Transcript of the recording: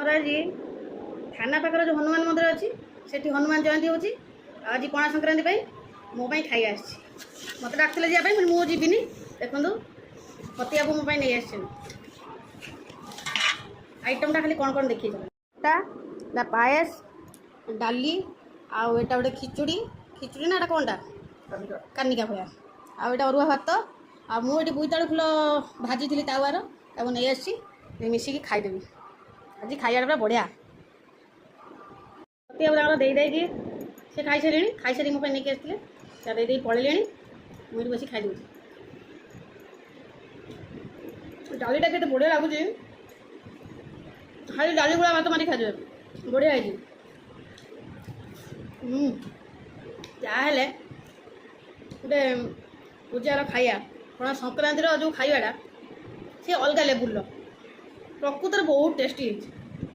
ଆମର ଆଜି ଥାନା ପାଖରେ ଯେଉଁ ହନୁମାନ ମନ୍ଦିର ଅଛି ସେଠି ହନୁମାନ ଜୟନ୍ତୀ ହେଉଛି। ଆଜି ପଣା ସଂକ୍ରାନ୍ତି ପାଇଁ ମୋ ପାଇଁ ଖାଇବା ଆସିଛି। ମୋତେ ଡାକିଥିଲେ ଯିବା ପାଇଁ ମୁଁ ଯିବିନି। ଦେଖନ୍ତୁ ପତି ବାବୁ ମୋ ପାଇଁ ନେଇ ଆସିଛନ୍ତି। ଆଇଟମଟା ଖାଲି କ'ଣ କ'ଣ ଦେଖେଇଛ ତା ପାଏସ ଡାଲି ଆଉ ଏଇଟା ଗୋଟେ ଖିଚୁଡ଼ି ନା ଏଇଟା କ'ଣଟା କାନିକା ଭଳିଆ ଆଉ ଏଇଟା ଅରୁଆ ଭାତ ଆଉ ମୁଁ ଏଠି ବୋଇତାଳୁ ଫୁଲ ଭାଜିଥିଲି ତାୱାର ତାକୁ ନେଇ ଆସିଛି ମିଶିକି ଖାଇଦେବି। ଆଜି ଖାଇବାଟା ପୁରା ବଢ଼ିଆ। ପତି ବାବୁ ତାଙ୍କର ଦେଇକି ସେ ଖାଇସାରି ମୋ ପାଇଁ ନେଇକି ଆସିଥିଲେ ତା ଦେଇକି ପଳେଇଲେଣି। ମୁଁ ଏଠି ବସି ଖାଇଦେଉଛି। ଡାଲିଟା କେତେ ବଢ଼ିଆ ଲାଗୁଛି। ଖାଲି ଡାଲି ଗୁଡ଼ା ଭାତ ମାରି ଖାଇଦେବେ ବଢ଼ିଆ ହେଇଛି। ଯାହା ହେଲେ ଗୋଟେ ପୂଜାର ଖାଇବା କ'ଣ ସଂକ୍ରାନ୍ତିର ଯେଉଁ ଖାଇବାଟା ସେ ଅଲଗା ଲେବୁଲ୍ର ପ୍ରକୃତରେ ବହୁତ ଟେଷ୍ଟି ହେଇଛି।